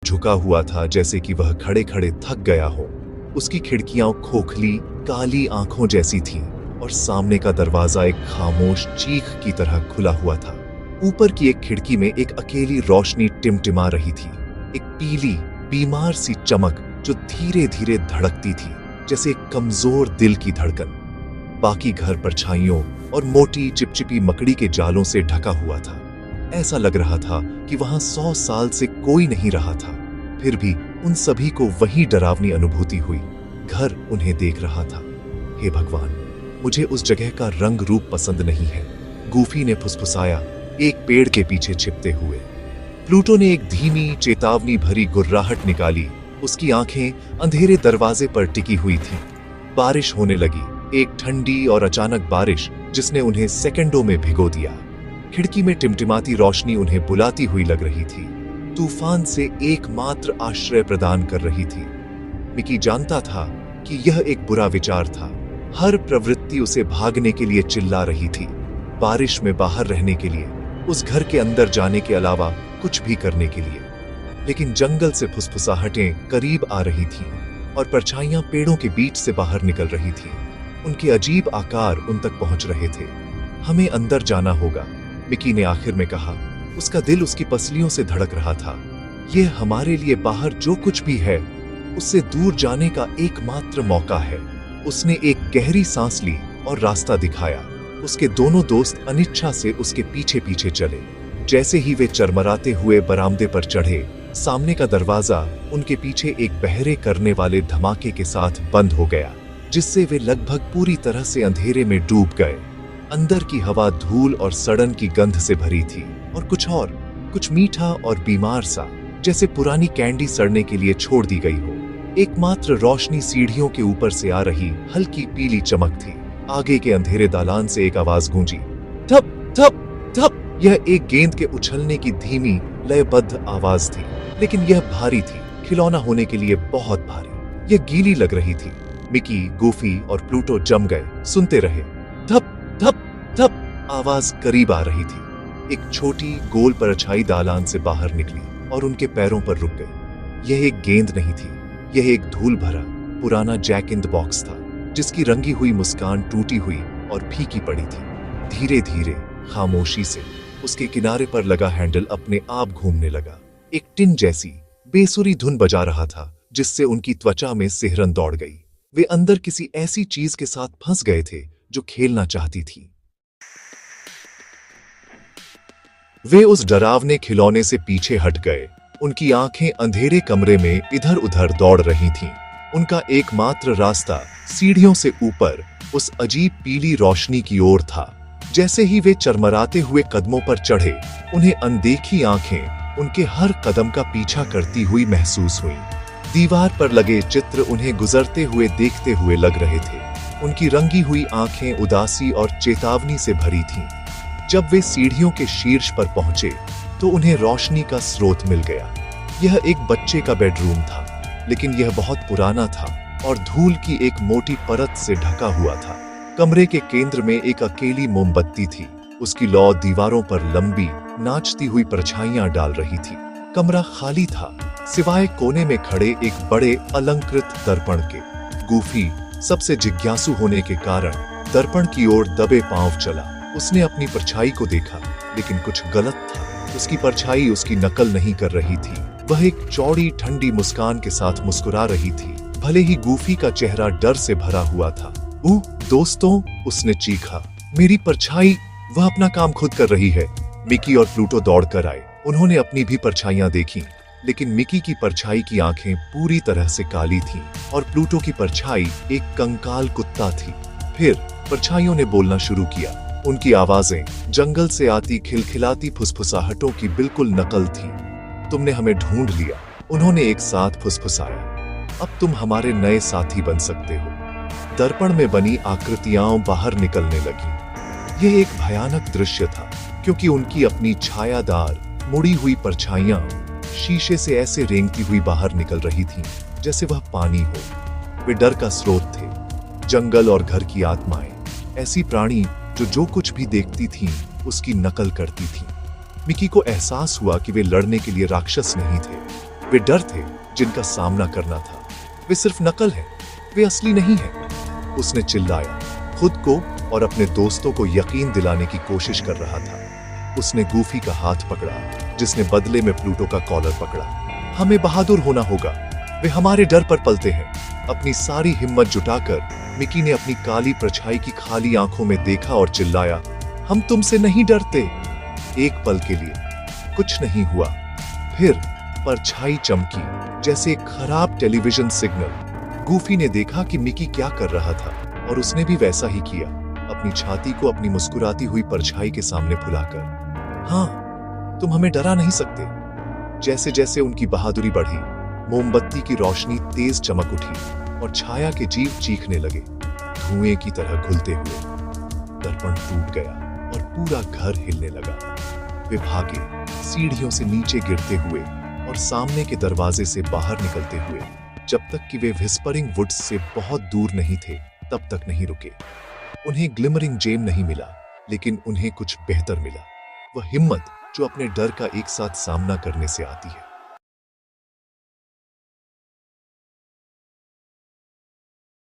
झुका हुआ था, जैसे कि वह खड़े खड़े थक गया हो। उसकी खिड़कियां खोखली काली आंखों जैसी थीं और सामने का दरवाजा एक खामोश चीख की तरह खुला हुआ था। ऊपर की एक खिड़की में एक अकेली रोशनी टिमटिमा रही थी, एक पीली बीमार सी चमक जो धीरे धीरे धड़कती थी, जैसे एक कमजोर दिल की धड़कन। बाकी घर परछाइयों और मोटी चिपचिपी मकड़ी के जालों से ढका हुआ था। ऐसा लग रहा था कि वहां 100 साल से कोई नहीं रहा था। फिर भी उन सभी को वही डरावनी अनुभूति हुई। घर उन्हें देख रहा था। हे भगवान, मुझे उस जगह का रंग रूप पसंद नहीं है, गूफी ने फुसफुसाया, एक पेड़ के पीछे छिपते हुए। प्लूटो ने एक धीमी चेतावनी भरी गुर्राहट निकाली। उसकी आंखें अंधेरे दरवाजे पर टिकी हुई थीं। बारिश होने लगी, एक ठंडी और अचानक बारिश जिसने उन्हें सेकंडों में भिगो दिया। खिड़की में टिमटिमाती रोशनी उन्हें बुलाती हुई लग रही थी, तूफान से एकमात्र आश्रय प्रदान कर रही थी। मिकी जानता था कि यह एक बुरा विचार था। हर प्रवृत्ति उसे भागने के लिए चिल्ला रही थी, बारिश में बाहर रहने के लिए, उस घर के अंदर जाने के अलावा कुछ भी करने के लिए। लेकिन जंगल से फुसफुसाहटें करीब आ रही थीं और परछाइयां पेड़ों के बीच से बाहर निकल रही थीं। उनके अजीब आकार उन तक पहुंच रहे थे। हमें अंदर जाना होगा, मिकी ने आखिर में कहा। उसका दिल उसकी पसलियों से धड़क रहा था। यह हमारे लिए बाहर जो कुछ भी है, उससे दूर जाने का एकमात्र मौका है। उसने एक गहरी सांस ली और रास्ता दिखाया। उसके दोनों दोस्त अनिच्छा से उसके पीछे पीछे चले। जैसे ही वे चरमराते हुए बरामदे पर चढ़े, सामने का दरवाजा उनके पीछे एक बहरे करने वाले धमाके के साथ बंद हो गया, जिससे वे लगभग पूरी तरह से अंधेरे में डूब गए। अंदर की हवा धूल और सड़न की गंध से भरी थी और कुछ मीठा और बीमार सा, जैसे पुरानी कैंडी सड़ने के लिए छोड़ दी गई हो। एकमात्र रोशनी सीढ़ियों के ऊपर से आ रही हल्की पीली चमक थी। आगे के अंधेरे दालान से एक आवाज गूंजी, धप धप धप। यह एक गेंद के उछलने की धीमी लयबद्ध आवाज थी, लेकिन यह भारी थी, खिलौना होने के लिए बहुत भारी। यह गीली लग रही थी। मिकी, गूफी और प्लूटो जम गए, सुनते रहे। धप धप धप आवाज करीब आ रही थी। एक छोटी गोल परछाई दालान से बाहर निकली और उनके पैरों पर रुक गई। यह एक गेंद नहीं थी, यह एक धूल भरा पुराना जैक इन द बॉक्स था, जिसकी रंगी हुई मुस्कान टूटी हुई और फीकी पड़ी थी। धीरे धीरे खामोशी से उसके किनारे पर लगा हैंडल अपने आप घूमने लगा। एक टिन जैसी बेसुरी धुन बजा रहा था, जिससे उनकी त्वचा में सिहरन दौड़ गई। वे अंदर किसी ऐसी चीज के साथ फंस गए थे जो खेलना चाहती थी। वे उस डरावने खिलौने से पीछे हट गए। उनकी आंखें अंधेरे कमरे में इधर उधर दौड़ रही थीं। उनका एकमात्र रास्ता सीढ़ियों से ऊपर उस अजीब पीली रोशनी की ओर था। जैसे ही वे चरमराते हुए कदमों पर चढ़े, उन्हें अनदेखी आंखें उनके हर कदम का पीछा करती हुई महसूस हुई। दीवार पर लगे चित्र उन्हें गुजरते हुए देखते हुए लग रहे थे। उनकी रंगी हुई आंखें उदासी और चेतावनी से भरी थीं। जब वे सीढ़ियों के शीर्ष पर पहुंचे, तो उन्हें रोशनी का स्रोत मिल गया। यह एक बच्चे का बेडरूम था, लेकिन यह बहुत पुराना था और धूल की एक मोटी परत से ढका हुआ था। कमरे के केंद्र में एक अकेली मोमबत्ती थी। उसकी लौ दीवारों पर लंबी नाचती हुई परछाइयां डाल रही थी। कमरा खाली था, सिवाय कोने में खड़े एक बड़े अलंकृत दर्पण के। गूफी सबसे जिज्ञासु होने के कारण दर्पण की ओर दबे पांव चला। उसने अपनी परछाई को देखा, लेकिन कुछ गलत था। उसकी परछाई उसकी नकल नहीं कर रही थी। वह एक चौड़ी ठंडी मुस्कान के साथ मुस्कुरा रही थी, भले ही गूफी का चेहरा डर से भरा हुआ था। दोस्तों, उसने चीखा, मेरी परछाई! वह अपना काम खुद कर रही है। मिकी और प्लूटो दौड़कर आए। उन्होंने अपनी भी परछाइयां देखीं, लेकिन मिकी की परछाई की आंखें पूरी तरह से काली थीं और प्लूटो की परछाई एक कंकाल कुत्ता थी। फिर परछाइयों ने बोलना शुरू किया। उनकी आवाजें जंगल से आती खिलखिलाती फुसफुसाहटों की बिल्कुल नकल थी। तुमने हमें ढूंढ लिया, उन्होंने एक साथ फुसफुसाया। अब तुम हमारे नए साथी बन सकते हो। दर्पण में बनी आकृतियां बाहर निकलने लगी। यह एक भयानक दृश्य था, क्योंकि उनकी अपनी छायादार मुड़ी हुई परछाइयां शीशे से ऐसे रेंगती हुई बाहर निकल रही थीं, जैसे वह पानी हो। वे डर का स्रोत थे। जंगल और घर की आत्माएं, ऐसी प्राणी जो कुछ भी देखती थीं, उसकी नकल करती थीं। मिकी को एहसास हुआ कि वे लड़ने के लिए राक्षस नहीं थे, वे डर थे जिनका सामना करना था। वे सिर्फ नकल हैं, वे असली नहीं हैं। उसने चिल्लाया, खुद को और अपने दोस्तों को यकीन दिलाने की कोशिश कर रहा था। उसने गूफी का हाथ पकड़ा, जिसने बदले में प्लूटो का कॉलर पकड़ा। हमें बहादुर होना होगा, वे हमारे डर पर पलते हैं। अपनी सारी हिम्मत जुटाकर मिकी ने अपनी काली परछाई की खाली आंखों में देखा और चिल्लाया, हम तुमसे नहीं डरते। एक पल के लिए कुछ नहीं हुआ, फिर परछाई चमकी जैसे एक खराब टेलीविजन सिग्नल। गूफी ने देखा कि मिकी क्या कर रहा था और उसने भी वैसा ही किया, अपनी छाती को अपनी मुस्कुराती हुई परछाई के सामने फुलाकर। हाँ, तुम हमें डरा नहीं सकते। जैसे जैसे उनकी बहादुरी बढ़ी, मोमबत्ती की रोशनी तेज चमक उठी और छाया के जीव चीखने लगे, धुएं की तरह घुलते हुए। दर्पण टूट गया और पूरा घर हिलने लगा। वे भागे, सीढ़ियों से नीचे गिरते हुए और सामने के दरवाजे से बाहर निकलते हुए, जब तक कि वे व्हिस्परिंग वुड्स से बहुत दूर नहीं थे तब तक नहीं रुके। उन्हें ग्लिमरिंग जेम नहीं मिला, लेकिन उन्हें कुछ बेहतर मिला, वह हिम्मत जो अपने डर का एक साथ सामना करने से आती है।